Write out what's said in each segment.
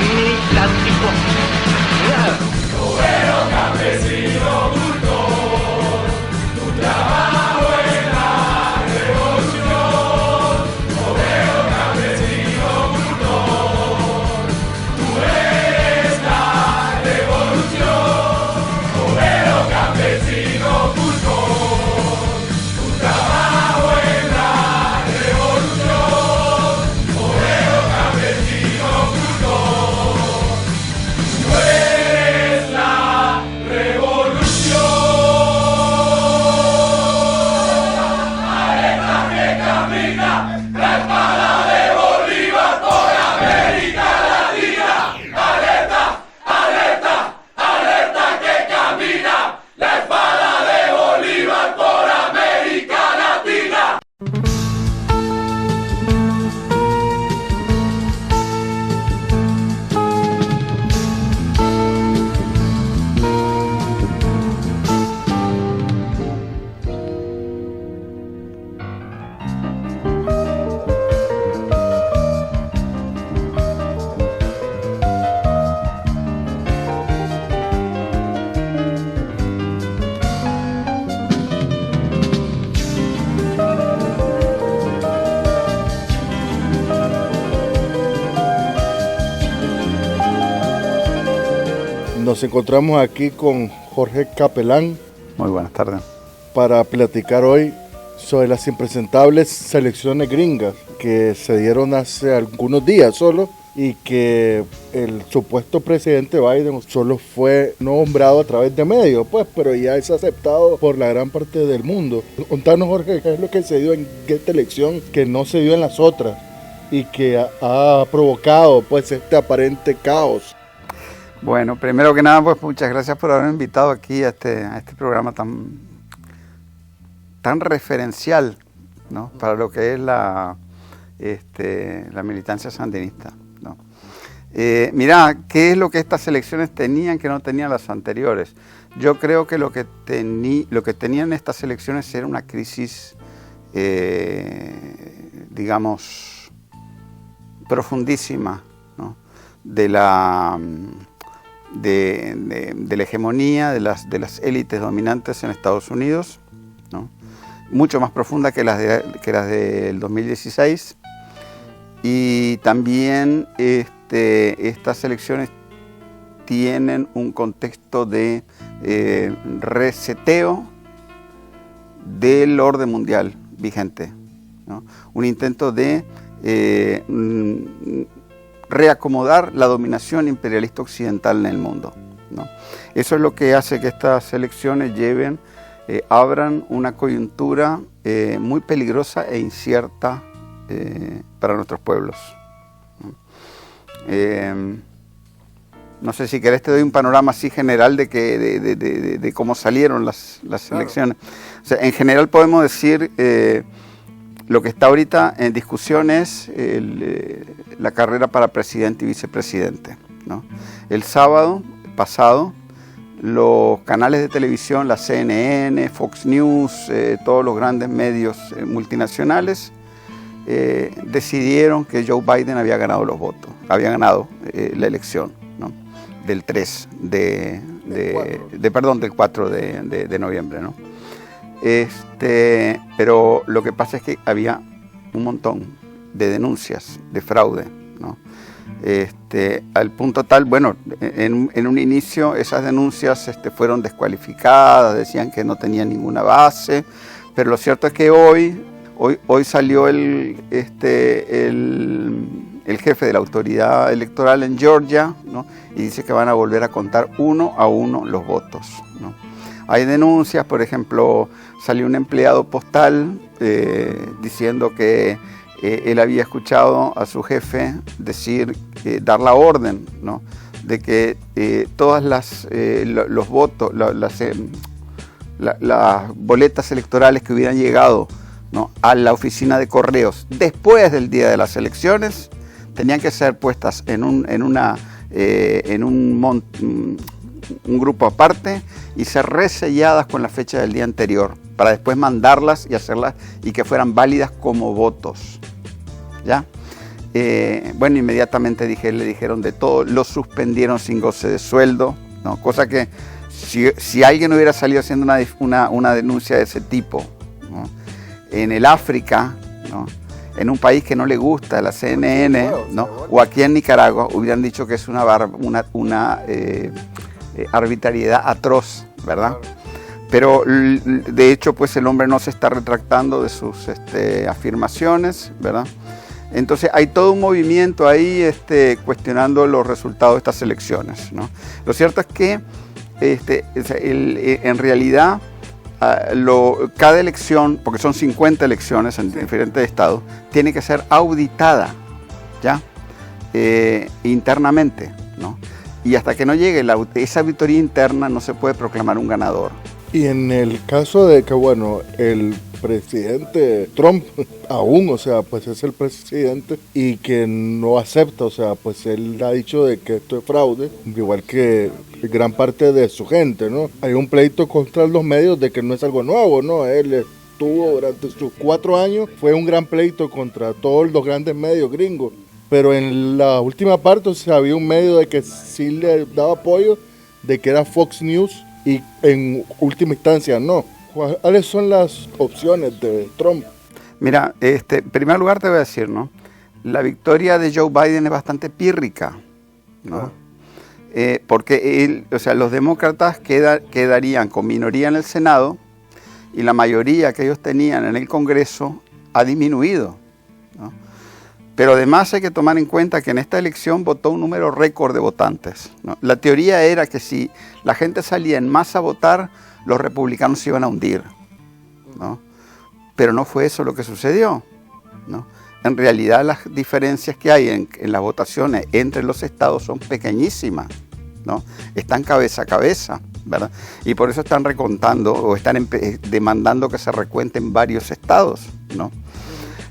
Atlántico. Obrero, campesino, cultor, tu trabajo en la revolución. Obrero, campesino, cultor, tú eres la revolución. Obrero, campesino, cultor, tu trabajo en la revolución. Obrero, campesino, cultor, tú eres la revolución. Alerta que camina la espada de Bolívar por América Latina. Alerta, alerta, alerta que camina la espada de Bolívar por América Latina. Nos encontramos aquí con Jorge Capelán Muy buenas tardes. para platicar hoy sobre las impresentables selecciones gringas que se dieron hace algunos días solo y que el supuesto presidente Biden solo fue nombrado a través de medios, pues, pero ya es aceptado por la gran parte del mundo. Contanos, Jorge, qué es lo que se dio en esta elección que no se dio en las otras y que ha provocado pues este aparente caos. Bueno, primero que nada, pues muchas gracias por haberme invitado aquí a este programa tan referencial, ¿no?, para lo que es la militancia sandinista, ¿no? Mirá, ¿qué es lo que estas elecciones tenían que no tenían las anteriores? Yo creo que lo que tenían estas elecciones era una crisis, digamos, profundísima, ¿no?, de la hegemonía de las élites dominantes en Estados Unidos, ¿no?, mucho más profunda que las del 2016, y también estas elecciones tienen un contexto de reseteo del orden mundial vigente, ¿no?, un intento de reacomodar la dominación imperialista occidental en el mundo, ¿no? Eso es lo que hace que estas elecciones abran una coyuntura muy peligrosa e incierta para nuestros pueblos, ¿no? No sé si querés te doy un panorama así general de cómo salieron las elecciones. O sea, en general podemos decir lo que está ahorita en discusión es la carrera para presidente y vicepresidente, ¿no? El sábado pasado, los canales de televisión, la CNN, Fox News, todos los grandes medios multinacionales, decidieron que Joe Biden había ganado los votos, había ganado la elección, ¿no?, del 4 de noviembre, ¿no? Pero lo que pasa es que había un montón de denuncias de fraude, ¿no? Al punto tal, bueno, en un inicio esas denuncias fueron descualificadas, decían que no tenían ninguna base, pero lo cierto es que hoy salió el jefe de la autoridad electoral en Georgia, ¿no?, y dice que van a volver a contar uno a uno los votos, ¿no? Hay denuncias, por ejemplo, salió un empleado postal diciendo que él había escuchado a su jefe dar la orden, ¿no?, de que todas los votos, las boletas electorales que hubieran llegado, ¿no?, a la oficina de correos después del día de las elecciones tenían que ser puestas en un grupo aparte y ser reselladas con la fecha del día anterior para después mandarlas y hacerlas y que fueran válidas como votos, ¿ya? Bueno, inmediatamente le dijeron de todo, lo suspendieron sin goce de sueldo, ¿no? Cosa que si alguien hubiera salido haciendo una denuncia de ese tipo, ¿no? En el África, ¿no? En un país que no le gusta, la CNN, ¿no? O aquí en Nicaragua, hubieran dicho que es una arbitrariedad atroz, ¿verdad? Pero de hecho, pues el hombre no se está retractando de sus afirmaciones, ¿verdad? Entonces hay todo un movimiento ahí cuestionando los resultados de estas elecciones, ¿no? Lo cierto es que en realidad cada elección, porque son 50 elecciones en diferentes estados, tiene que ser auditada, ¿ya? Internamente, ¿no? Y hasta que no llegue esa auditoría interna no se puede proclamar un ganador. Y en el caso de que, bueno, el presidente Trump aún, o sea, pues es el presidente y que no acepta, o sea, pues él ha dicho de que esto es fraude, igual que gran parte de su gente, ¿no? Hay un pleito contra los medios de que no es algo nuevo, ¿no? Él estuvo durante sus 4 años, fue un gran pleito contra todos los grandes medios gringos, pero en la última parte, o sea, había un medio de que sí le daba apoyo, de que era Fox News, y en última instancia no. ¿Cuáles son las opciones de Trump? Mira, en primer lugar te voy a decir, ¿no? La victoria de Joe Biden es bastante pírrica, ¿no? Porque los demócratas quedarían con minoría en el Senado y la mayoría que ellos tenían en el Congreso ha disminuido, ¿no? Pero además hay que tomar en cuenta que en esta elección votó un número récord de votantes, ¿no? La teoría era que si la gente salía en masa a votar, los republicanos se iban a hundir, ¿no? Pero no fue eso lo que sucedió, ¿no? En realidad las diferencias que hay en las votaciones entre los estados son pequeñísimas, ¿no? Están cabeza a cabeza, ¿verdad? Y por eso están recontando o están demandando que se recuenten varios estados, ¿no?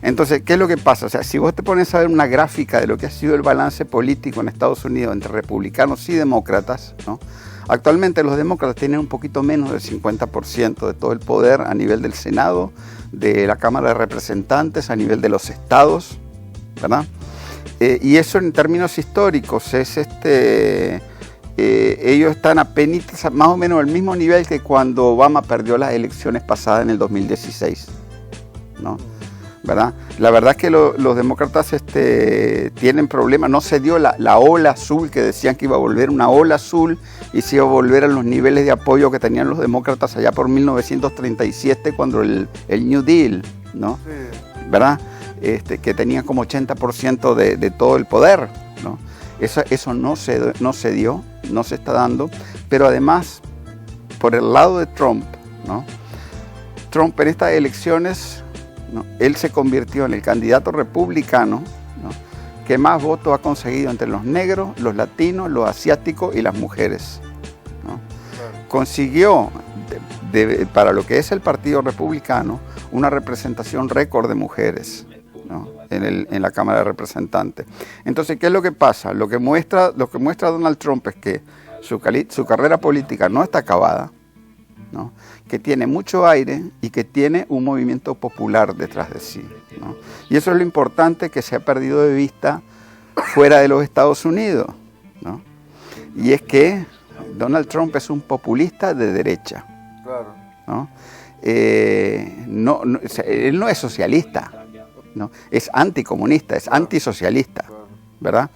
Entonces, ¿qué es lo que pasa? O sea, si vos te pones a ver una gráfica de lo que ha sido el balance político en Estados Unidos entre republicanos y demócratas, ¿no? Actualmente los demócratas tienen un poquito menos del 50% de todo el poder a nivel del Senado, de la Cámara de Representantes, a nivel de los estados, ¿verdad? Y eso en términos históricos es ellos están apenas más o menos al mismo nivel que cuando Obama perdió las elecciones pasadas en el 2016, ¿no? ¿Verdad? La verdad es que los demócratas tienen problemas. No se dio la ola azul, que decían que iba a volver una ola azul y se iba a volver a los niveles de apoyo que tenían los demócratas allá por 1937, cuando el New Deal, ¿no? Sí. ¿Verdad? Que tenían como 80% de todo el poder, ¿no? Eso no se dio, no se está dando. Pero además, por el lado de Trump, ¿no? Trump en estas elecciones, ¿no? Él se convirtió en el candidato republicano, ¿no? Que más votos ha conseguido entre los negros, los latinos, los asiáticos y las mujeres, ¿no? Consiguió, para lo que es el Partido Republicano, una representación récord de mujeres, ¿no? en la Cámara de Representantes. Entonces, ¿qué es lo que pasa? Lo que muestra Donald Trump es que su carrera política no está acabada, ¿no? Que tiene mucho aire y que tiene un movimiento popular detrás de sí, ¿no? Y eso es lo importante que se ha perdido de vista fuera de los Estados Unidos, ¿no? Y es que Donald Trump es un populista de derecha, Claro. ¿no? Él no es socialista, ¿no? Es anticomunista, es antisocialista, ¿verdad?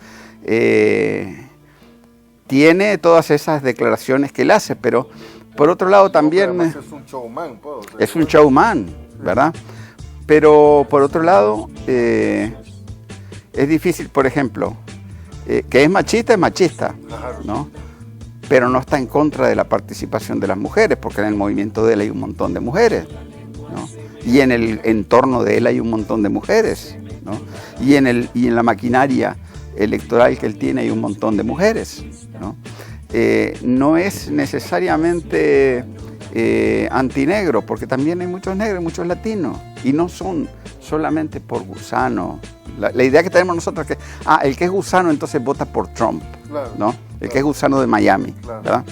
Tiene todas esas declaraciones que él hace, pero por otro lado también es un showman, pues, o sea, es un showman, ¿verdad? Pero por otro lado es difícil, por ejemplo, que es machista, ¿no? Pero no está en contra de la participación de las mujeres, porque en el movimiento de él hay un montón de mujeres, ¿no? Y en el entorno de él hay un montón de mujeres, ¿no? Y en la maquinaria electoral que él tiene hay un montón de mujeres, ¿no? No es necesariamente antinegro, porque también hay muchos negros, muchos latinos, y no son solamente por gusano. La idea que tenemos nosotros es que el que es gusano entonces vota por Trump, Claro, ¿no? El que es gusano de Miami, Claro. ¿verdad?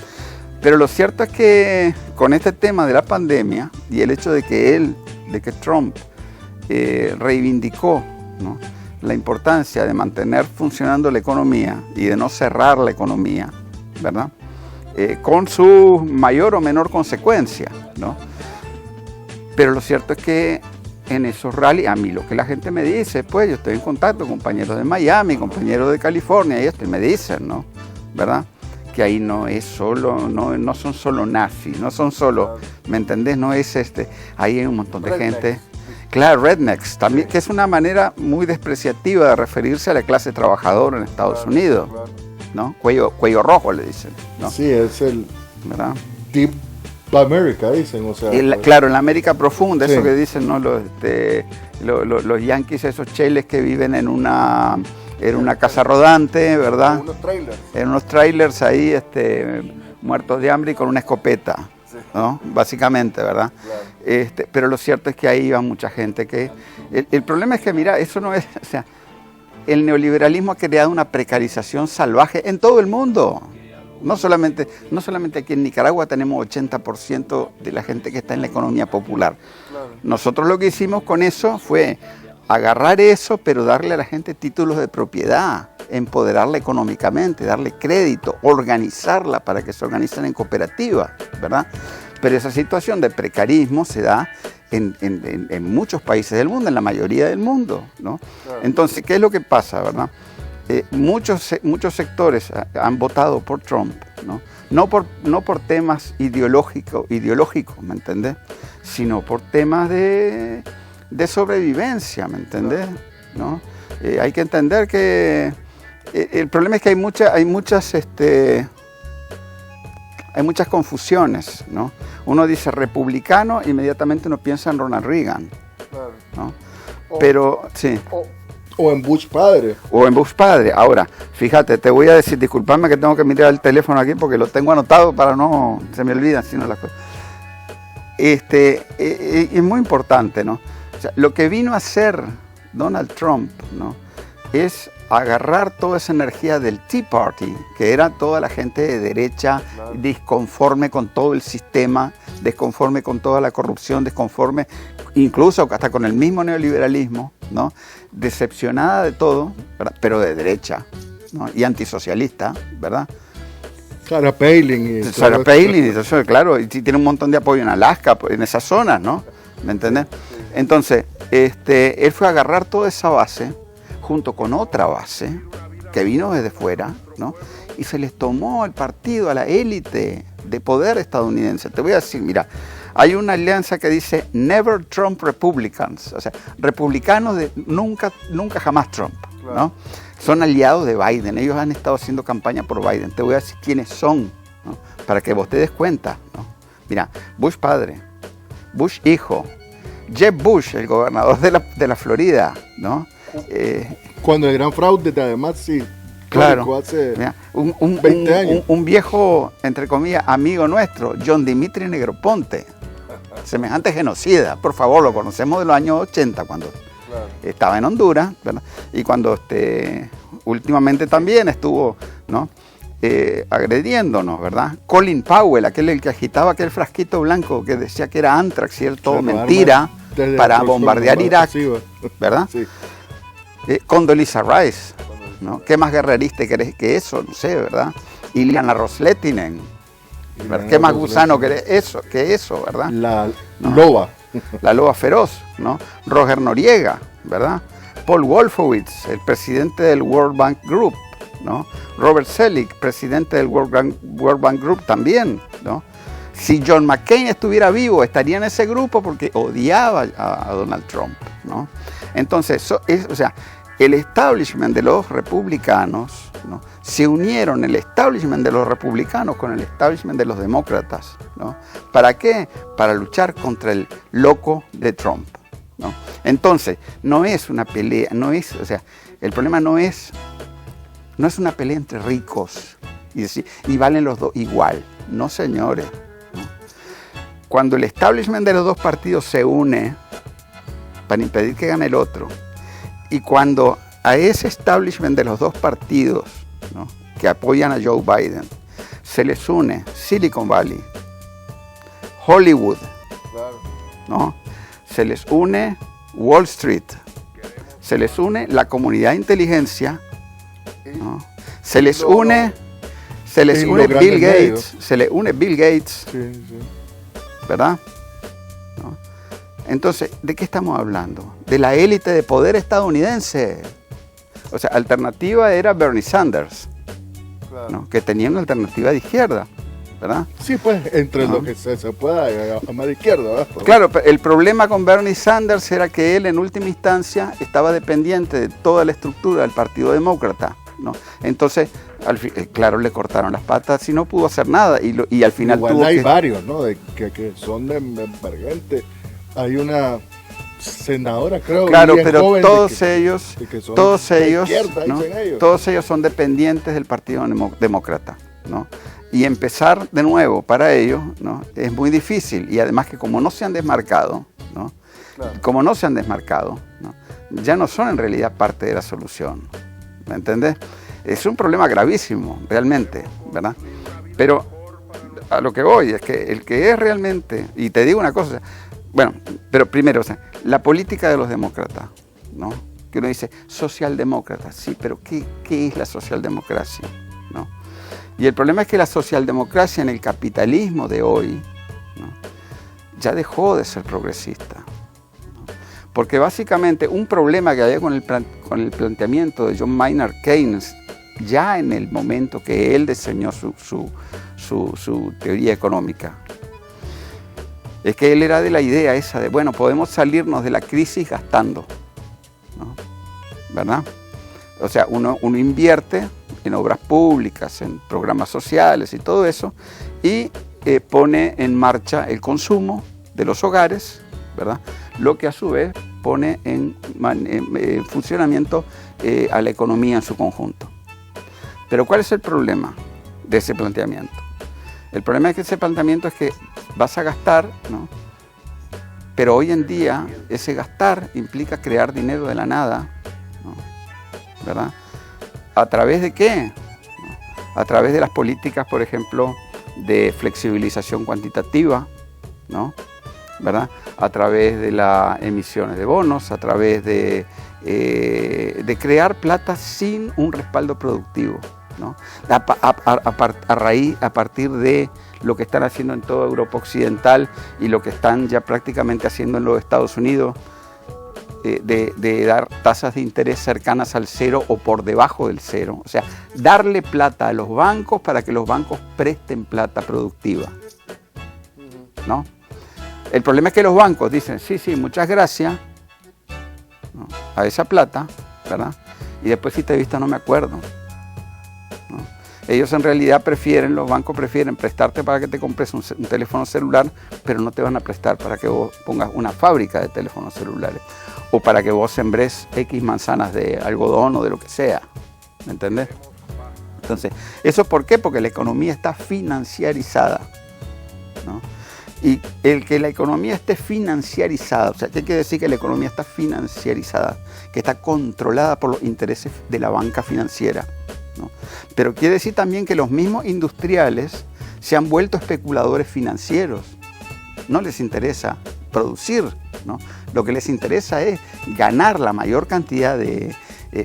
Pero lo cierto es que con este tema de la pandemia y el hecho de que Trump reivindicó, ¿no?, la importancia de mantener funcionando la economía y de no cerrar la economía, ¿verdad? Con su mayor o menor consecuencia, ¿no? Pero lo cierto es que en esos rallies, a mí lo que la gente me dice, pues yo estoy en contacto con compañeros de Miami, compañeros de California, y me dicen, ¿no? ¿Verdad? Que ahí no es solo, no son solo nazis, no son solo, ¿me entendés? No es ahí hay un montón de gente. Claro, rednecks, también, que es una manera muy despreciativa de referirse a la clase trabajadora en Estados Unidos, ¿no? Cuello rojo le dicen, ¿no? Sí, es el ¿verdad? Deep America, dicen, o sea. Claro, en la América profunda, eso Sí. que dicen, ¿no? Los yanquis, esos cheles que viven en una casa rodante, ¿verdad? Unos trailers. En unos trailers ahí, muertos de hambre y con una escopeta, ¿no? Básicamente, ¿verdad? Claro. Pero lo cierto es que ahí va mucha gente que... El problema es que, mira, eso no es... O sea, el neoliberalismo ha creado una precarización salvaje en todo el mundo. No solamente aquí en Nicaragua tenemos 80% de la gente que está en la economía popular. Claro. Nosotros lo que hicimos con eso fue agarrar eso, pero darle a la gente títulos de propiedad, empoderarla económicamente, darle crédito, organizarla para que se organicen en cooperativas, ¿verdad? Pero esa situación de precarismo se da en muchos países del mundo, en la mayoría del mundo, ¿no? Claro. Entonces, ¿qué es lo que pasa, verdad? Muchos sectores han votado por Trump, ¿no? No por temas ideológicos, ¿me entendés? Sino por temas de sobrevivencia, ¿me entendés? ¿No? Hay que entender que el problema es que hay muchas confusiones, ¿no? Uno dice republicano, inmediatamente uno piensa en Ronald Reagan, Claro. ¿no? Pero, sí. O en Bush padre. O en Bush padre. Ahora, fíjate, te voy a decir, disculpame que tengo que mirar el teléfono aquí porque lo tengo anotado para no se me olvidan sino las cosas. Es muy importante, ¿no? O sea, lo que vino a hacer Donald Trump, ¿no? Es agarrar toda esa energía del Tea Party, que era toda la gente de derecha, Claro. disconforme con todo el sistema, disconforme con toda la corrupción, disconforme incluso hasta con el mismo neoliberalismo, ¿no? Decepcionada de todo, ¿verdad? Pero de derecha, ¿no? Y antisocialista, ¿verdad? Sarah Palin. Y Sarah todo Palin, y todo eso, claro, y tiene un montón de apoyo en Alaska, en esas zonas, ¿no? ¿Me entendés? Entonces, él fue a agarrar toda esa base, junto con otra base, que vino desde fuera, ¿no? Y se les tomó el partido a la élite de poder estadounidense. Te voy a decir, mira, hay una alianza que dice Never Trump Republicans, o sea, republicanos de nunca jamás Trump, Claro. ¿no? Son aliados de Biden, ellos han estado haciendo campaña por Biden. Te voy a decir quiénes son, ¿no? Para que vos te des cuenta, ¿no? Mira, Bush padre, Bush hijo, Jeb Bush, el gobernador de la Florida, ¿no? Cuando el gran fraude, además, sí. Claro, Hace mira, 20 años. un viejo, entre comillas, amigo nuestro, John Dimitri Negroponte, semejante genocida, por favor, lo conocemos de los años 80, cuando Claro. estaba en Honduras, ¿verdad? Y cuando últimamente también estuvo, ¿no? Agrediéndonos, ¿verdad? Colin Powell, el que agitaba aquel frasquito blanco que decía que era Antrax y era todo Claro, mentira, desde para la bombardear próxima Irak, ofensiva. ¿verdad? Sí. Condoleezza Rice, ¿no? ¿Qué más guerrerista querés que eso? No sé, ¿verdad? Iliana Rosletinen, ¿verdad? ¿Qué más gusano que eso, verdad? La No. loba. La loba feroz, ¿no? Roger Noriega, ¿verdad? Paul Wolfowitz, el presidente del World Bank Group, ¿no? Robert Selig, presidente del World Bank Group también, ¿no? Si John McCain estuviera vivo, estaría en ese grupo porque odiaba a Donald Trump, ¿no? Entonces, o sea, el establishment de los republicanos, ¿no? Se unieron el establishment de los republicanos con el establishment de los demócratas, ¿no? ¿Para qué? Para luchar contra el loco de Trump, ¿no? Entonces, no es una pelea, o sea, el problema no es una pelea entre ricos y valen los dos igual, no señores, ¿no? Cuando el establishment de los dos partidos se une para impedir que gane el otro, y cuando a ese establishment de los dos partidos, ¿no? Que apoyan a Joe Biden se les une Silicon Valley, Hollywood, Claro. ¿no? Se les une Wall Street, se les une la comunidad de inteligencia, ¿no? Se les une Bill Gates, Sí, sí. ¿verdad? ¿No? Entonces, ¿de qué estamos hablando? De la élite de poder estadounidense. O sea, alternativa era Bernie Sanders, Claro. ¿no? Que tenía una alternativa de izquierda, ¿verdad? Sí, pues, entre ¿No? lo que se pueda, a más de izquierda, ¿verdad? Claro, pero el problema con Bernie Sanders era que él en última instancia estaba dependiente de toda la estructura del Partido Demócrata, ¿no? Entonces, claro, le cortaron las patas y no pudo hacer nada y al final Igual tuvo hay que... varios, ¿no? Que son emergentes. Hay una senadora, creo. Claro, bien pero joven todos ellos, de que son todos de ellos, izquierda, ¿no? dicen ellos. Todos ellos son dependientes del Partido Demócrata, ¿no? Y empezar de nuevo para ellos, ¿no? Es muy difícil y además que como no se han desmarcado, ¿no? Claro. Como no se han desmarcado, ¿no? Ya no son en realidad parte de la solución, ¿me entendés? Es un problema gravísimo, realmente, ¿verdad? Pero a lo que voy es que el que es realmente, y te digo una cosa, bueno, pero primero, o sea, la política de los demócratas, ¿no? Que uno dice, socialdemócrata, sí, pero ¿qué es la socialdemocracia? ¿No? Y el problema es que la socialdemocracia en el capitalismo de hoy, ¿no? Ya dejó de ser progresista. ¿No? Porque básicamente un problema que había con el planteamiento de John Maynard Keynes, ya en el momento que él diseñó su teoría económica, es que él era de la idea esa de, bueno, podemos salirnos de la crisis gastando, ¿no? ¿Verdad? O sea, uno invierte en obras públicas, en programas sociales y todo eso, y pone en marcha el consumo de los hogares, ¿verdad? Lo que a su vez pone en funcionamiento a la economía en su conjunto. Pero ¿cuál es el problema de ese planteamiento? El problema es que ese planteamiento es que vas a gastar, ¿no? Pero hoy en día ese gastar implica crear dinero de la nada, ¿no? ¿Verdad? ¿A través de qué? ¿No? A través de las políticas, por ejemplo, de flexibilización cuantitativa, ¿no? ¿Verdad? A través de las emisiones de bonos, a través de crear plata sin un respaldo productivo, ¿no? A partir de lo que están haciendo en toda Europa Occidental y lo que están ya prácticamente haciendo en los Estados Unidos, de dar tasas de interés cercanas al cero o por debajo del cero. O sea, darle plata a los bancos para que los bancos presten plata productiva, ¿no? El problema es que los bancos dicen, sí, muchas gracias, ¿no? A esa plata, ¿verdad? Y después si te he visto no me acuerdo, ¿no? Ellos en realidad los bancos prefieren prestarte para que te compres un teléfono celular, pero no te van a prestar para que vos pongas una fábrica de teléfonos celulares o para que vos sembres X manzanas de algodón o de lo que sea, ¿me entendés? Entonces, ¿eso por qué? Porque la economía está financiarizada, ¿no? Y el que la economía esté financiarizada, o sea, ¿qué quiere decir que la economía está financiarizada? Que está controlada por los intereses de la banca financiera, ¿no? Pero quiere decir también que los mismos industriales se han vuelto especuladores financieros. No les interesa producir, ¿no? Lo que les interesa es ganar la mayor cantidad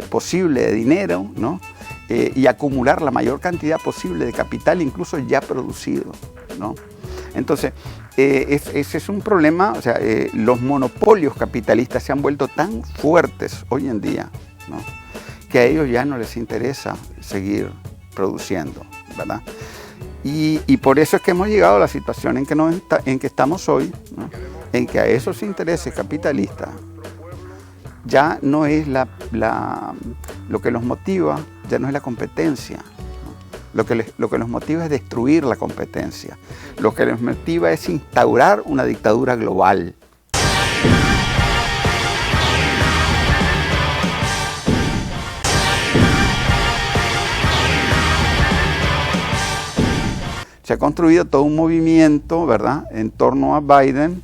posible de dinero, ¿no? Y acumular la mayor cantidad posible de capital, incluso ya producido, ¿no? Entonces, ese es un problema. O sea, los monopolios capitalistas se han vuelto tan fuertes hoy en día, ¿no? Que a ellos ya no les interesa seguir produciendo, ¿verdad? Y por eso es que hemos llegado a la situación en que estamos hoy, ¿no? En que a esos intereses capitalistas ya no es lo que los motiva, ya no es la competencia, ¿no? Lo que los motiva es destruir la competencia. Lo que les motiva es instaurar una dictadura global. Se ha construido todo un movimiento, ¿verdad?, en torno a Biden,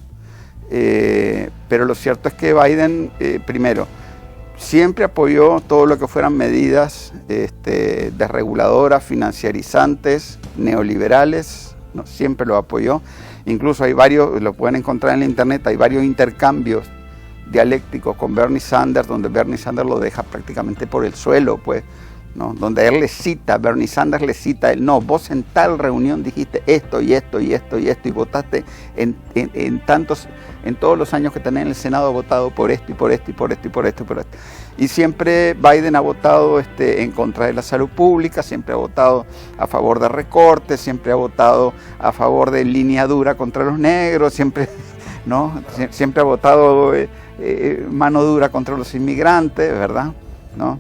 pero lo cierto es que Biden, primero, siempre apoyó todo lo que fueran medidas desreguladoras, financiarizantes, neoliberales, ¿no? Siempre lo apoyó. Incluso hay varios, lo pueden encontrar en la internet, hay varios intercambios dialécticos con Bernie Sanders, donde Bernie Sanders lo deja prácticamente por el suelo, pues, ¿no? Donde él le cita, Bernie Sanders le cita, él, no, vos en tal reunión dijiste esto y esto y esto y esto y votaste en todos los años que tenés en el Senado, ha votado por esto y por esto y por esto y por esto y por esto. Y siempre Biden ha votado en contra de la salud pública, siempre ha votado a favor de recortes, siempre ha votado a favor de línea dura contra los negros, siempre, ¿no? Siempre ha votado mano dura contra los inmigrantes, ¿verdad? ¿No?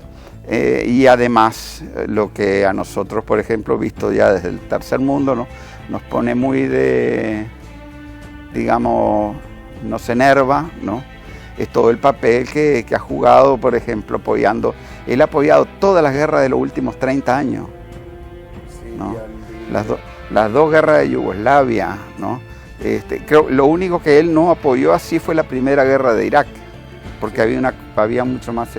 Y además, lo que a nosotros, por ejemplo, visto ya desde el tercer mundo, ¿no? Nos pone muy digamos, nos enerva, ¿no? Es todo el papel que ha jugado, por ejemplo, él ha apoyado todas las guerras de los últimos 30 años, ¿no? Las dos guerras de Yugoslavia, ¿no? Creo lo único que él no apoyó así fue la primera guerra de Irak, porque había mucho más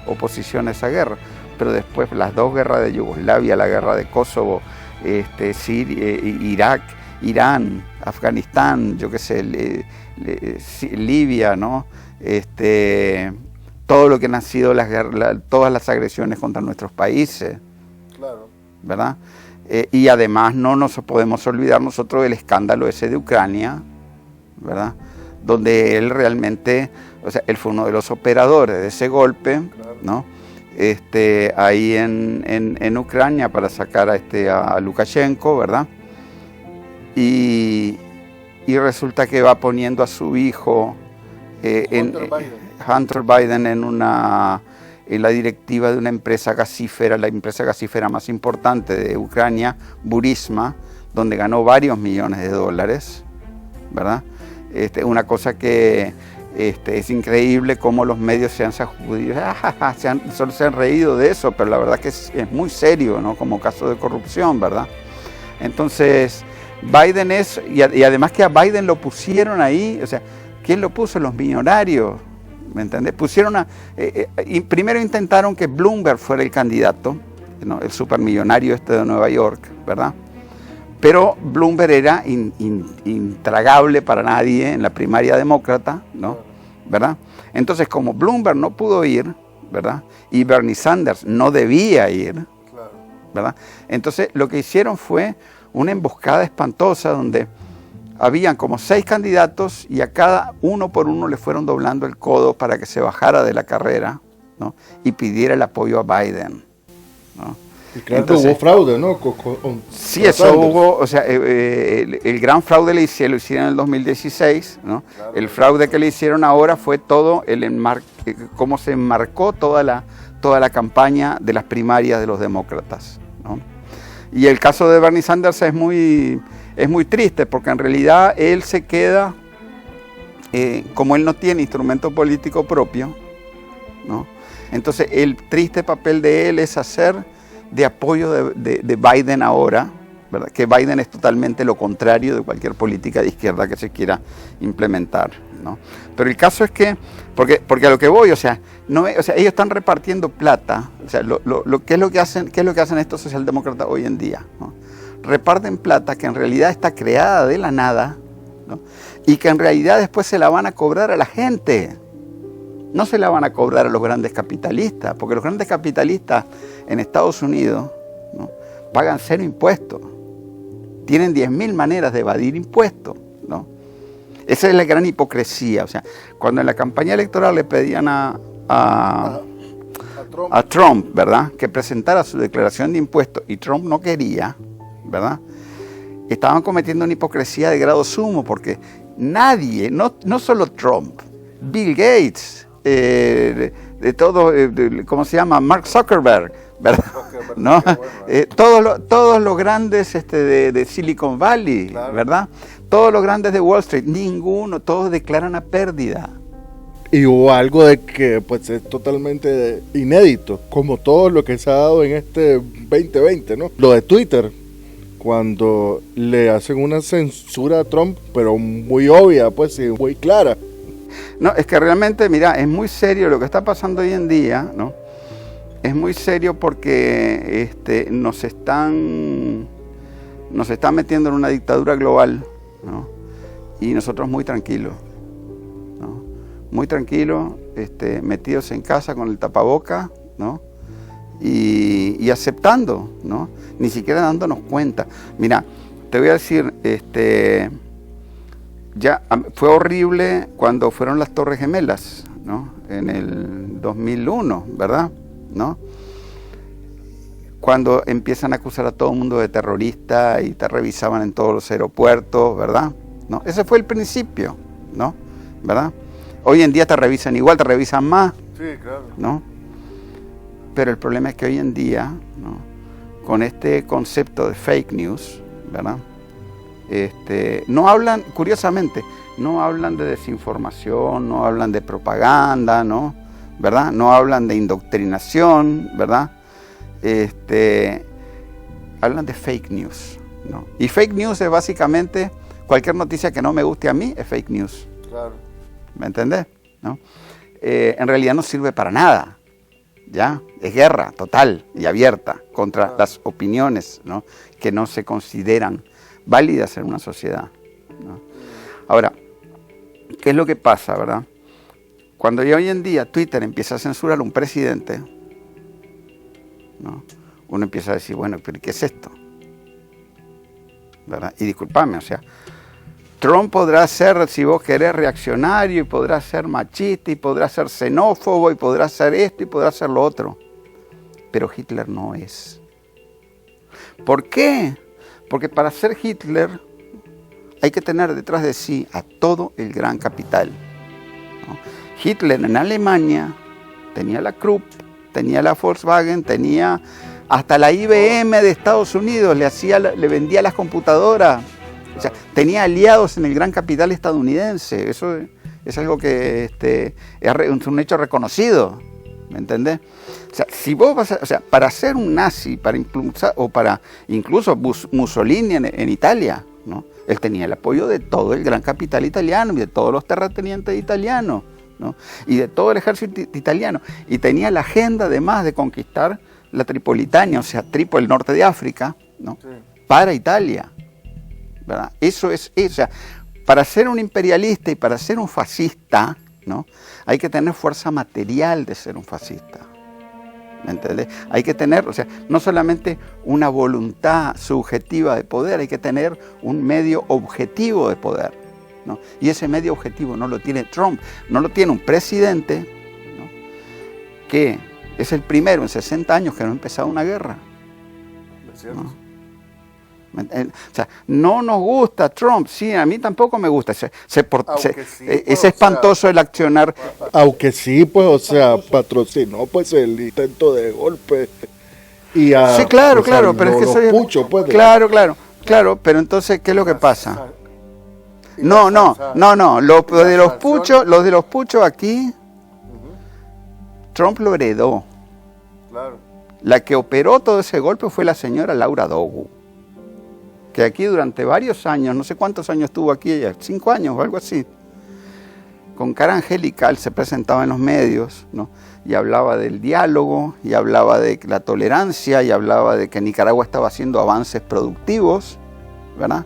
oposición a esa guerra, pero después las dos guerras de Yugoslavia, la guerra de Kosovo, Siria, Irak, Irán, Afganistán, yo qué sé, Libia, ¿no? Todo lo que han sido todas las agresiones contra nuestros países, Claro. ¿verdad? Y además no nos podemos olvidar nosotros del escándalo ese de Ucrania, ¿verdad? Donde él realmente, o sea, él fue uno de los operadores de ese golpe, claro, ¿no? Ahí en Ucrania para sacar a Lukashenko, ¿verdad? Y resulta que va poniendo a su hijo Hunter Biden en la directiva de una empresa gasífera, la empresa gasífera más importante de Ucrania, Burisma, donde ganó varios millones de dólares, ¿verdad? Una cosa que es increíble cómo los medios se han sacudido, solo se han reído de eso, pero la verdad que es muy serio, ¿no? Como caso de corrupción, ¿verdad? Entonces, Biden y además que a Biden lo pusieron ahí, o sea, ¿quién lo puso? Los millonarios, ¿me entiendes? Primero intentaron que Bloomberg fuera el candidato, ¿no? El supermillonario de Nueva York, ¿verdad? Pero Bloomberg era intragable para nadie en la primaria demócrata, ¿no? ¿Verdad? Entonces, como Bloomberg no pudo ir, ¿verdad? Y Bernie Sanders no debía ir, ¿verdad? Entonces, lo que hicieron fue una emboscada espantosa donde habían como 6 candidatos y a cada uno por uno le fueron doblando el codo para que se bajara de la carrera, ¿no? Y pidiera el apoyo a Biden, ¿no? Y claro, entonces, hubo fraude, ¿no? Sí, eso hubo, o sea, el gran fraude lo hicieron en el 2016, ¿no? Claro, el fraude que le hicieron ahora fue todo cómo se enmarcó toda la campaña de las primarias de los demócratas, ¿no? Y el caso de Bernie Sanders es muy triste, porque en realidad él se queda, como él no tiene instrumento político propio, ¿no? Entonces el triste papel de él es hacer de apoyo de Biden ahora, ¿verdad? Que Biden es totalmente lo contrario de cualquier política de izquierda que se quiera implementar, ¿no? Pero el caso es que, porque a lo que voy, o sea, ellos están repartiendo plata, o sea, ¿qué es lo que hacen estos socialdemócratas hoy en día, ¿no? Reparten plata que en realidad está creada de la nada, ¿no? Y que en realidad después se la van a cobrar a la gente. No se la van a cobrar a los grandes capitalistas, porque los grandes capitalistas en Estados Unidos, ¿no? Pagan 0 impuestos. Tienen 10.000 maneras de evadir impuestos, ¿no? Esa es la gran hipocresía. O sea, cuando en la campaña electoral le pedían a Trump, ¿verdad?, que presentara su declaración de impuestos, y Trump no quería, ¿verdad?, estaban cometiendo una hipocresía de grado sumo, porque nadie, no solo Trump, Bill Gates, ¿cómo se llama? Mark Zuckerberg, ¿verdad? ¿No? Todos los grandes de Silicon Valley, claro, ¿verdad? Todos los grandes de Wall Street, ninguno, todos declaran a pérdida. Y hubo algo de que pues es totalmente inédito, como todo lo que se ha dado en este 2020, ¿no? Lo de Twitter, cuando le hacen una censura a Trump, pero muy obvia, pues, y muy clara. No, es que realmente, mira, es muy serio lo que está pasando hoy en día, ¿no? Es muy serio porque nos están metiendo en una dictadura global, ¿no? Y nosotros muy tranquilos, ¿no? muy tranquilos, metidos en casa con el tapaboca, ¿no? Y aceptando, ¿no? Ni siquiera dándonos cuenta. Mira, te voy a decir, ya fue horrible cuando fueron las Torres Gemelas, ¿no? En el 2001, ¿verdad? ¿No? Cuando empiezan a acusar a todo el mundo de terrorista y te revisaban en todos los aeropuertos, ¿verdad? ¿No? Ese fue el principio, ¿no? ¿Verdad? Hoy en día te revisan igual, te revisan más, Sí, claro. ¿no? Pero el problema es que hoy en día, ¿no? Con este concepto de fake news, ¿verdad? No hablan, curiosamente, no hablan de desinformación, no hablan de propaganda, ¿no? ¿Verdad? No hablan de indoctrinación, ¿verdad? Hablan de fake news, ¿no? Y fake news es básicamente cualquier noticia que no me guste a mí es fake news. Claro. ¿Me entendés? ¿No? En realidad no sirve para nada, ¿ya? Es guerra total y abierta contra las opiniones, ¿no? Que no se consideran válidas en una sociedad, ¿no? Ahora, ¿qué es lo que pasa, verdad? Cuando ya hoy en día Twitter empieza a censurar a un presidente, ¿no? Uno empieza a decir, bueno, pero ¿qué es esto? ¿Verdad? Y disculpame, o sea, Trump podrá ser, si vos querés, reaccionario, y podrá ser machista, y podrá ser xenófobo, y podrá ser esto, y podrá ser lo otro. Pero Hitler no es. ¿Por qué? Porque para ser Hitler hay que tener detrás de sí a todo el gran capital, ¿no? Hitler en Alemania tenía la Krupp, tenía la Volkswagen, tenía hasta la IBM de Estados Unidos, le vendía las computadoras. O sea, tenía aliados en el gran capital estadounidense. Eso es algo que es un hecho reconocido, ¿me entendés? O sea, si vos vas o sea, para ser un nazi, para impulsar, o para incluso Mussolini en Italia, ¿no? Él tenía el apoyo de todo el gran capital italiano y de todos los terratenientes italianos, ¿no? Y de todo el ejército italiano. Y tenía la agenda además de conquistar la Tripolitania, o sea, Trípoli, el norte de África, ¿no? Sí. Para Italia, ¿verdad? Eso es, o sea, para ser un imperialista y para ser un fascista, ¿no? Hay que tener fuerza material de ser un fascista, ¿me entendés? Hay que tener, o sea, no solamente una voluntad subjetiva de poder, hay que tener un medio objetivo de poder, ¿no? Y ese medio objetivo no lo tiene Trump, no lo tiene un presidente, ¿no? Que es el primero en 60 años que no ha empezado una guerra, ¿no? O sea, no nos gusta Trump, sí, a mí tampoco me gusta. Sí, es espantoso el accionar. Aunque sí, pues, o sea, patrocinó pues el intento de golpe. Y sí, claro, pues, claro, pero es que soy... Pucho, pues, claro, pero entonces, ¿qué es lo que pasa? No, los de los puchos aquí, Trump lo heredó. Claro. La que operó todo ese golpe fue la señora Laura Dogu, que aquí durante varios años, no sé cuántos años estuvo aquí ella, 5 años o algo así, con cara angelical se presentaba en los medios, ¿no? Y hablaba del diálogo, y hablaba de la tolerancia, y hablaba de que Nicaragua estaba haciendo avances productivos, ¿verdad?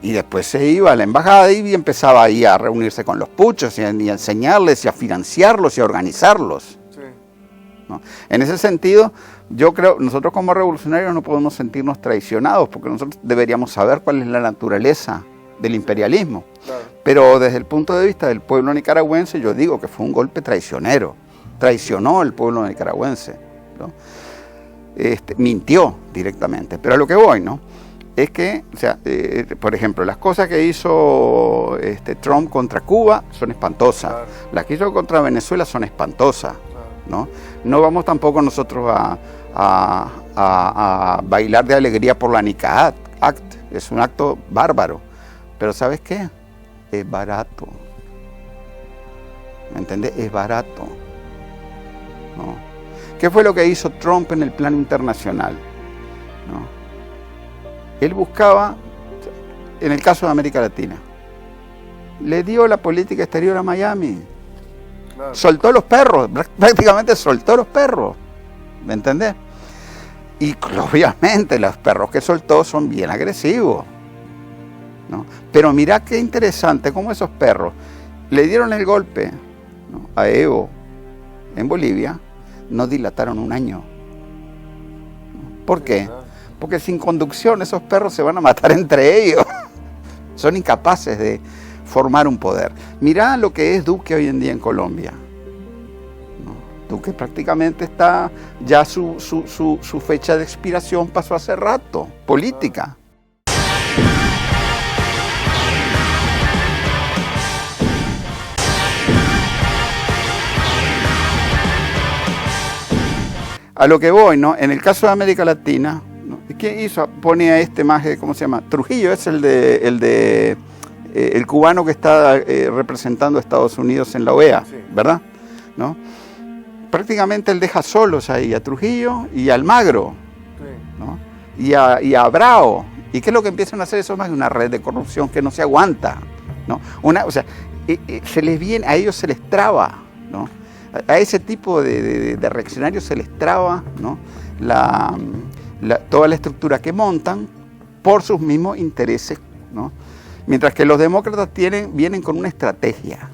Y después se iba a la embajada y empezaba ahí a reunirse con los puchos, y a enseñarles, y a financiarlos, y a organizarlos, sí, ¿no? En ese sentido, yo creo, nosotros como revolucionarios no podemos sentirnos traicionados, porque nosotros deberíamos saber cuál es la naturaleza del imperialismo. Claro. Pero desde el punto de vista del pueblo nicaragüense, yo digo que fue un golpe traicionero. Traicionó al pueblo nicaragüense, ¿no? Mintió directamente. Pero a lo que voy, ¿no? Es que, o sea, por ejemplo, las cosas que hizo Trump contra Cuba son espantosas. Claro. Las que hizo contra Venezuela son espantosas, ¿no? No vamos tampoco nosotros a bailar de alegría por la Nica Act. Es un acto bárbaro. Pero ¿sabes qué? Es barato. ¿Me entendés? Es barato, ¿no? ¿Qué fue lo que hizo Trump en el plano internacional? ¿No? Él buscaba, en el caso de América Latina, le dio la política exterior a Miami. Claro. Soltó los perros, prácticamente soltó los perros, ¿me entendés? Y obviamente los perros que soltó son bien agresivos, ¿no? Pero mirá qué interesante cómo esos perros le dieron el golpe, ¿no?, a Evo en Bolivia, no dilataron un año. ¿Por qué? Porque sin conducción esos perros se van a matar entre ellos. Son incapaces de formar un poder. Mirá lo que es Duque hoy en día en Colombia. Duque prácticamente está, ya su fecha de expiración pasó hace rato, política. A lo que voy, ¿no? En el caso de América Latina, ¿no?, ¿qué hizo? Pone a este más, ¿cómo se llama? Trujillo es el cubano que está representando a Estados Unidos en la OEA, sí, ¿verdad? ¿No? Prácticamente él deja solos ahí a Trujillo y a Almagro, sí, ¿no?, y a Bravo. ¿Y qué es lo que empiezan a hacer? Eso es más que una red de corrupción que no se aguanta, ¿no? O sea, se les viene, a ellos se les traba, ¿no? A ese tipo de reaccionarios se les traba, ¿no?, toda la estructura que montan por sus mismos intereses, ¿no? Mientras que los demócratas vienen con una estrategia,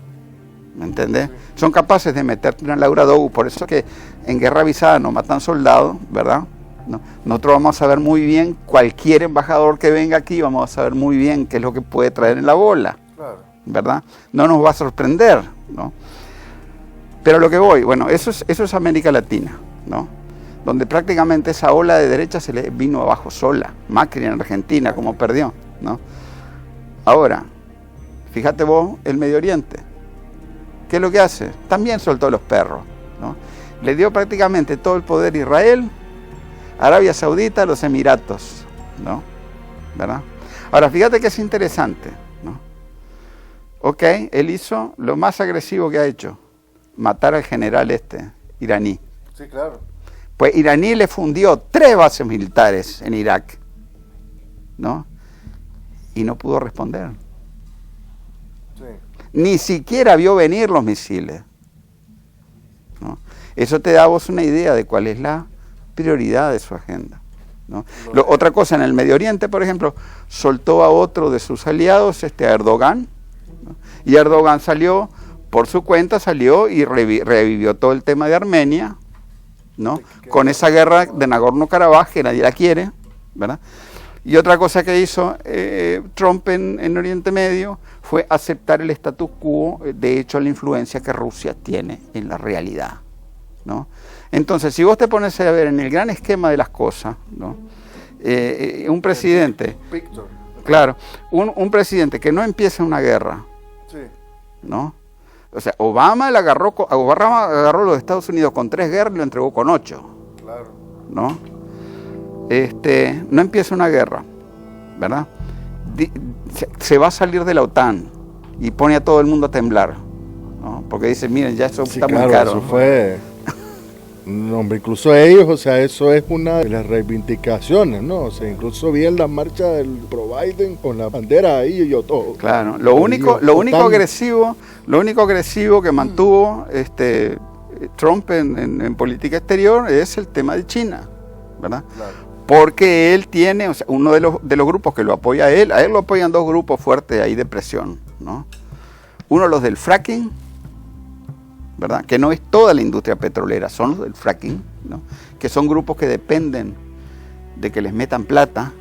¿me entendés? Sí. Son capaces de meterte una Laura Dogu, por eso es que en guerra avisada no matan soldados, ¿verdad? ¿No? Nosotros vamos a saber muy bien, cualquier embajador que venga aquí, vamos a saber muy bien qué es lo que puede traer en la bola, claro, ¿verdad? No nos va a sorprender, ¿no? Pero a lo que voy, bueno, eso es América Latina, ¿no?, donde prácticamente esa ola de derecha se le vino abajo sola. Macri en Argentina, como perdió, ¿no? Ahora, fíjate vos, el Medio Oriente, ¿qué es lo que hace? También soltó los perros, ¿no? Le dio prácticamente todo el poder a Israel, Arabia Saudita, los Emiratos, ¿no? ¿Verdad? Ahora, fíjate que es interesante, ¿no? Ok, él hizo lo más agresivo que ha hecho, matar al general iraní. Sí, claro. Pues iraní le fundió 3 bases militares en Irak, ¿no? Y no pudo responder. Sí. Ni siquiera vio venir los misiles, ¿no? Eso te da a vos una idea de cuál es la prioridad de su agenda, ¿no? Otra cosa, en el Medio Oriente, por ejemplo, soltó a otro de sus aliados, a Erdogan, ¿no? Y Erdogan salió, por su cuenta, salió y revivió todo el tema de Armenia, ¿no?, con esa guerra de Nagorno-Karabaj que nadie la quiere, ¿verdad? Y otra cosa que hizo Trump en Oriente Medio fue aceptar el status quo, de hecho la influencia que Rusia tiene en la realidad, ¿no? Entonces, si vos te pones a ver en el gran esquema de las cosas, ¿no?, un presidente, claro, un presidente que no empieza una guerra, sí, ¿no? O sea, Obama agarró los Estados Unidos con 3 guerras y lo entregó con 8. Claro. ¿No? No empieza una guerra, ¿verdad? Se va a salir de la OTAN y pone a todo el mundo a temblar, ¿no? Porque dice, miren, ya eso sí, está muy caro. Eso fue... No, hombre, incluso ellos, o sea, eso es una de las reivindicaciones, ¿no? O sea, incluso vi en la marcha del pro Biden con la bandera ahí y yo todo. Claro, lo único agresivo que mantuvo Trump en política exterior es el tema de China, ¿verdad? Claro. Porque él tiene, o sea, uno de los grupos que lo apoya a él lo apoyan 2 grupos fuertes ahí de presión, ¿no? Uno, los del fracking, ¿verdad?, que no es toda la industria petrolera, son los del fracking, ¿no?, que son grupos que dependen de que les metan plata,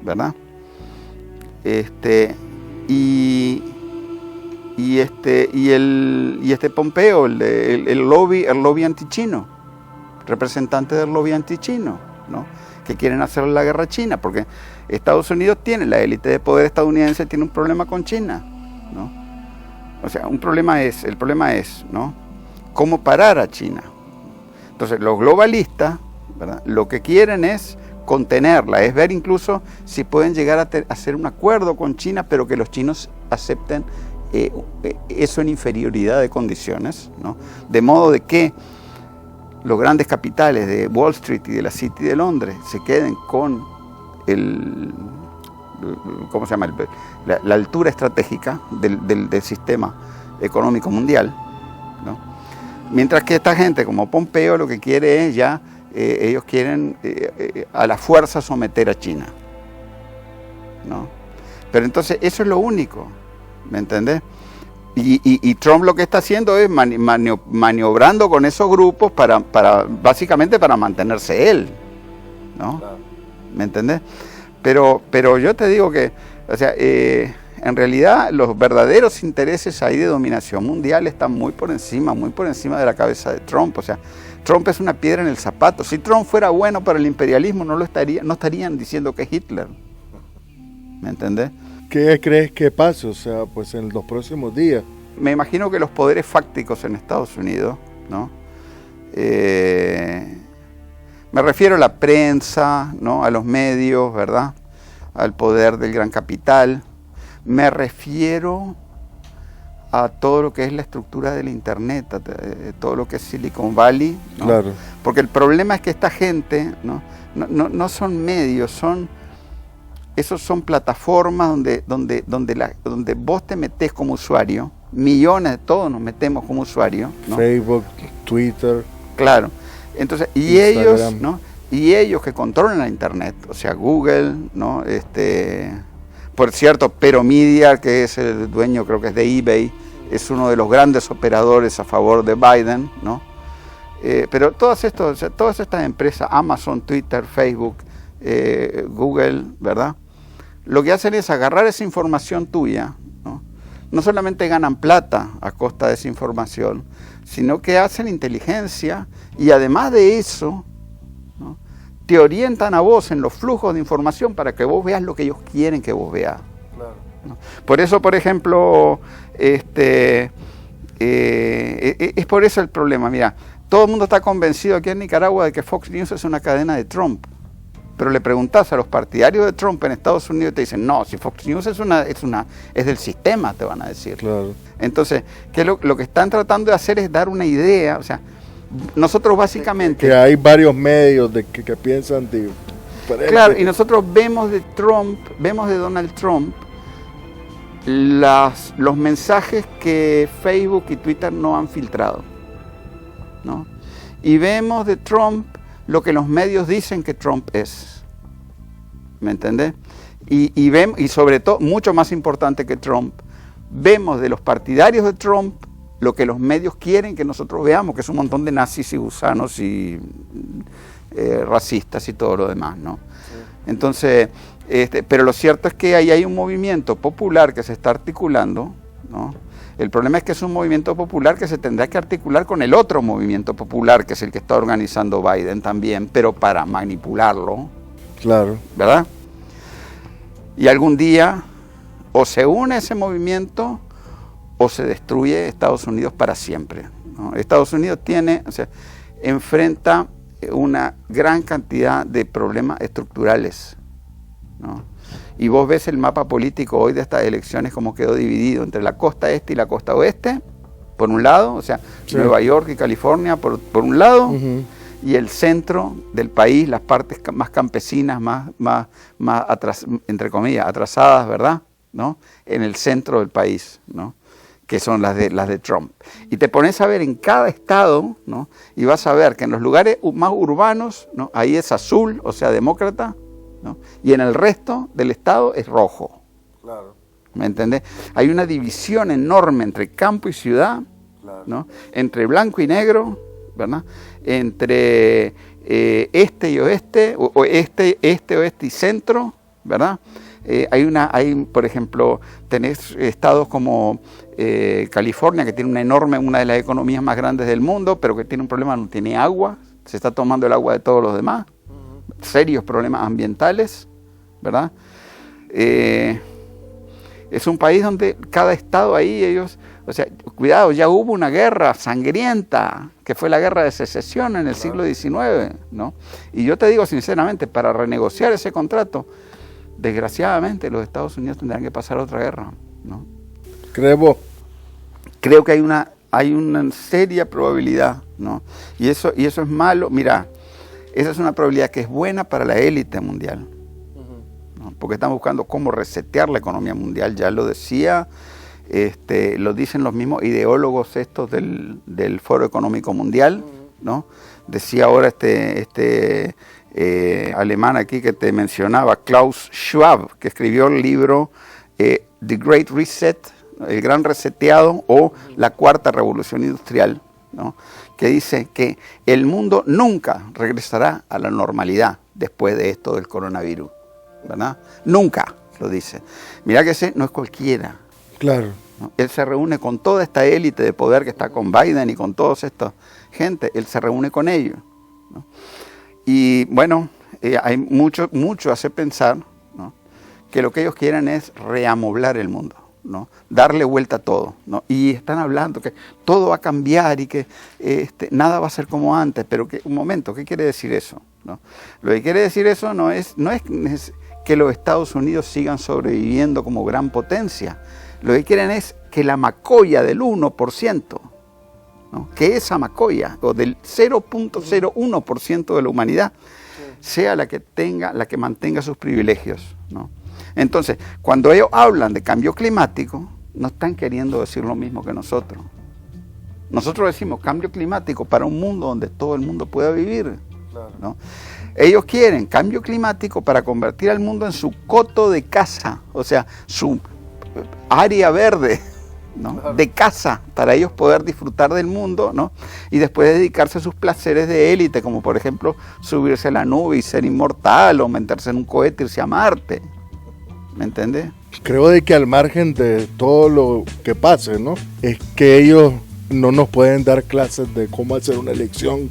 ¿verdad? Y Pompeo, el lobby antichino, representante del lobby antichino, ¿no?, que quieren hacer la guerra a China, porque Estados Unidos tiene, la élite de poder estadounidense tiene un problema con China, ¿no? O sea, el problema es, ¿no?, cómo parar a China. Entonces, los globalistas, ¿verdad?, lo que quieren es contenerla, es ver incluso si pueden llegar a hacer un acuerdo con China, pero que los chinos acepten eso en inferioridad de condiciones, ¿no? De modo de que los grandes capitales de Wall Street y de la City de Londres se queden con ¿cómo se llama?, la altura estratégica del sistema económico mundial, ¿no? Mientras que esta gente como Pompeo lo que quiere es ya, ellos quieren a la fuerza someter a China, ¿no? Pero entonces eso es lo único, ¿me entendés? Y Trump lo que está haciendo es maniobrando con esos grupos básicamente para mantenerse él, ¿no? Claro. ¿Me entendés? Pero yo te digo que, o sea, en realidad los verdaderos intereses ahí de dominación mundial están muy por encima de la cabeza de Trump. O sea, Trump es una piedra en el zapato. Si Trump fuera bueno para el imperialismo, no estarían diciendo que es Hitler. ¿Me entendés? ¿Qué crees que pase? O sea, pues en los próximos días. Me imagino que los poderes fácticos en Estados Unidos, ¿no? Me refiero a la prensa, ¿no? A los medios, ¿verdad? Al poder del gran capital. Me refiero a todo lo que es la estructura del Internet, a todo lo que es Silicon Valley, ¿no? Claro. Porque el problema es que esta gente, ¿no? No son medios, esos son plataformas donde vos te metés como usuario, millones de todos nos metemos como usuario, ¿no? Facebook, Twitter. Claro. Entonces, Instagram. y ellos que controlan la Internet, o sea, Google, ¿no? Por cierto, Pero Media, que es el dueño, creo que es de eBay, es uno de los grandes operadores a favor de Biden, ¿no? Pero todas estas empresas, Amazon, Twitter, Facebook, Google, ¿verdad? Lo que hacen es agarrar esa información tuya, ¿no? No solamente ganan plata a costa de esa información, sino que hacen inteligencia y además de eso, ¿no? Te orientan a vos en los flujos de información para que vos veas lo que ellos quieren que vos veas. Claro. ¿No? Por eso, por ejemplo, es por eso el problema. Mira, todo el mundo está convencido aquí en Nicaragua de que Fox News es una cadena de Trump. Pero le preguntás a los partidarios de Trump en Estados Unidos y te dicen, no, si Fox News es del sistema, te van a decir. Claro. Entonces, lo que están tratando de hacer es dar una idea, o sea, nosotros básicamente... Que hay varios medios que piensan diferente. Claro, y nosotros vemos de Donald Trump, los mensajes que Facebook y Twitter no han filtrado, ¿no? Y vemos de Trump lo que los medios dicen que Trump es, ¿me entendés? Y sobre todo, mucho más importante que Trump, vemos de los partidarios de Trump lo que los medios quieren que nosotros veamos, que es un montón de nazis y gusanos y racistas y todo lo demás, ¿no? Sí. Entonces, pero lo cierto es que ahí hay un movimiento popular que se está articulando, ¿no? El problema es que es un movimiento popular que se tendrá que articular con el otro movimiento popular, que es el que está organizando Biden también, pero para manipularlo. Claro. ¿Verdad? Y algún día o se une ese movimiento o se destruye Estados Unidos para siempre, ¿no? Estados Unidos enfrenta una gran cantidad de problemas estructurales, ¿no? Y vos ves el mapa político hoy de estas elecciones como quedó dividido entre la costa este y la costa oeste, por un lado, o sea, sí. Nueva York y California por un lado, uh-huh. Y el centro del país, las partes más campesinas, más entre comillas, atrasadas, ¿verdad? ¿No? En el centro del país, ¿no? Que son las de Trump. Y te pones a ver en cada estado, ¿no? Y vas a ver que en los lugares más urbanos, ¿no? Ahí es azul, o sea, demócrata, ¿no? Y en el resto del estado es rojo. Claro. ¿Me entendés? Hay una división enorme entre campo y ciudad, claro. ¿No? Entre blanco y negro, ¿verdad? Entre este y oeste, o este, oeste y centro, ¿verdad? Hay, por ejemplo, tenés estados como California, que tiene una de las economías más grandes del mundo, pero que tiene un problema, no tiene agua, se está tomando el agua de todos los demás, serios problemas ambientales, ¿verdad? Es un país donde cada estado ahí, ellos, o sea, cuidado, ya hubo una guerra sangrienta, que fue la guerra de secesión en el siglo XIX, ¿no? Y yo te digo sinceramente, para renegociar ese contrato, desgraciadamente los Estados Unidos tendrán que pasar otra guerra, ¿no? ¿Crees vos? Creo que hay una seria probabilidad, ¿no? Y eso es malo. Mira, esa es una probabilidad que es buena para la élite mundial, ¿no? Porque están buscando cómo resetear la economía mundial. Ya lo decía, lo dicen los mismos ideólogos estos del Foro Económico Mundial, ¿no? Decía ahora alemán aquí que te mencionaba, Klaus Schwab, que escribió el libro The Great Reset, ¿no? El gran reseteado o la cuarta revolución industrial, ¿no? Que dice que el mundo nunca regresará a la normalidad después de esto del coronavirus, ¿verdad? Nunca, lo dice. Mirá que ese no es cualquiera. Claro. ¿No? Él se reúne con toda esta élite de poder que está con Biden y con toda esta gente, él se reúne con ellos, ¿no? Y bueno, hay mucho hace pensar, ¿no? Que lo que ellos quieren es reamoblar el mundo, ¿no? Darle vuelta a todo, ¿no? Y están hablando que todo va a cambiar y que nada va a ser como antes, pero que, un momento, ¿qué quiere decir eso? ¿No? Lo que quiere decir eso no es que los Estados Unidos sigan sobreviviendo como gran potencia. Lo que quieren es que la macolla del 1%, ¿no? Que esa macolla, o del 0.01% de la humanidad, sea la que mantenga sus privilegios, ¿no? Entonces, cuando ellos hablan de cambio climático, no están queriendo decir lo mismo que nosotros. Nosotros decimos cambio climático para un mundo donde todo el mundo pueda vivir, ¿no? Ellos quieren cambio climático para convertir al mundo en su coto de caza, o sea, su área verde, ¿no? De caza, para ellos poder disfrutar del mundo, ¿no? Y después dedicarse a sus placeres de élite, como por ejemplo subirse a la nube y ser inmortal, o meterse en un cohete y irse a Marte. ¿Me entiendes? Creo de que al margen de todo lo que pase, ¿no? Es que ellos no nos pueden dar clases de cómo hacer una elección.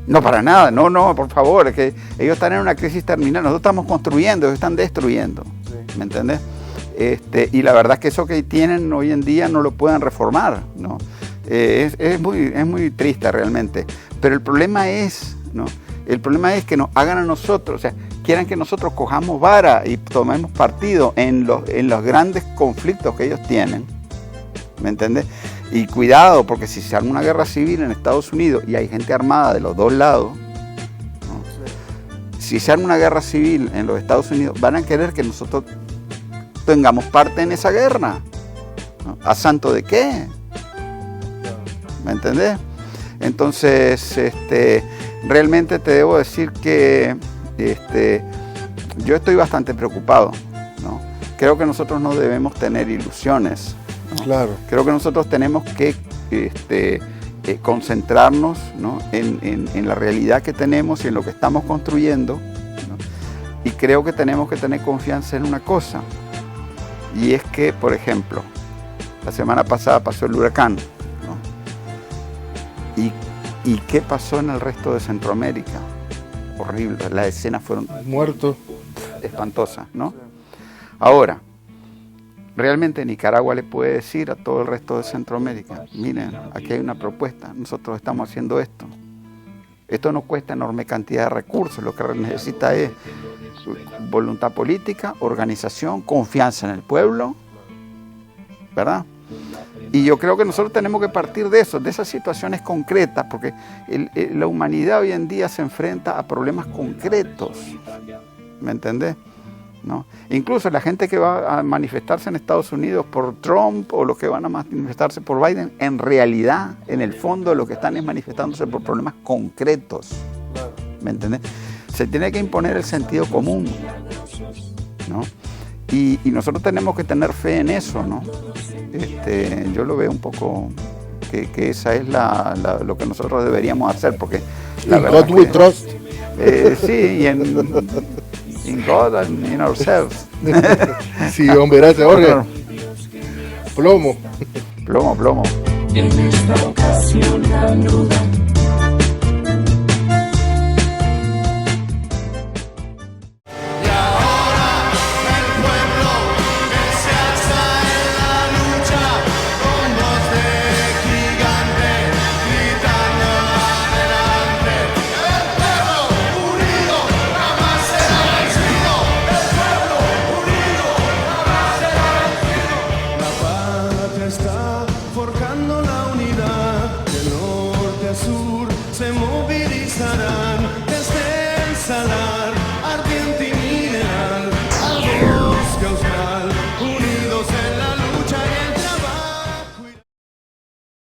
No, para nada, no, por favor, es que ellos están en una crisis terminal, nosotros estamos construyendo, ellos están destruyendo, ¿me entendés? Y la verdad es que eso que tienen hoy en día no lo pueden reformar, ¿no? Es muy triste realmente, pero el problema es, ¿no? El problema es que nos hagan a nosotros, o sea, quieran que nosotros cojamos vara y tomemos partido en los grandes conflictos que ellos tienen, ¿me entiendes? Y cuidado, porque si se arma una guerra civil en Estados Unidos y hay gente armada de los dos lados, ¿no? Si se arma una guerra civil en los Estados Unidos, van a querer que nosotros tengamos parte en esa guerra, ¿no? ¿A santo de qué? ¿Me entendés? Entonces, realmente te debo decir que yo estoy bastante preocupado, ¿no? Creo que nosotros no debemos tener ilusiones, ¿no? Claro. Creo que nosotros tenemos que concentrarnos, ¿no? en la realidad que tenemos y en lo que estamos construyendo, ¿no? Y creo que tenemos que tener confianza en una cosa, y es que, por ejemplo, la semana pasada pasó el huracán, ¿no? ¿Y qué pasó en el resto de Centroamérica? Horrible, las escenas fueron muertos, espantosas, ¿no? Ahora, realmente Nicaragua le puede decir a todo el resto de Centroamérica, miren, aquí hay una propuesta, nosotros estamos haciendo esto. Esto no cuesta enorme cantidad de recursos, lo que necesita es voluntad política, organización, confianza en el pueblo, ¿verdad? Y yo creo que nosotros tenemos que partir de eso, de esas situaciones concretas, porque la humanidad hoy en día se enfrenta a problemas concretos, ¿me entendés? ¿No? Incluso la gente que va a manifestarse en Estados Unidos por Trump o los que van a manifestarse por Biden, en realidad, en el fondo, lo que están es manifestándose por problemas concretos, ¿me entendés? Se tiene que imponer el sentido común, ¿no? Y nosotros tenemos que tener fe en eso, ¿no? Yo lo veo un poco que esa es lo que nosotros deberíamos hacer, porque la verdad God we trust. sí, y in God and in ourselves. Sí, hombre, gracias, Jorge. Plomo. Plomo. En esta ocasión la duda. Se movilizarán desde el salar.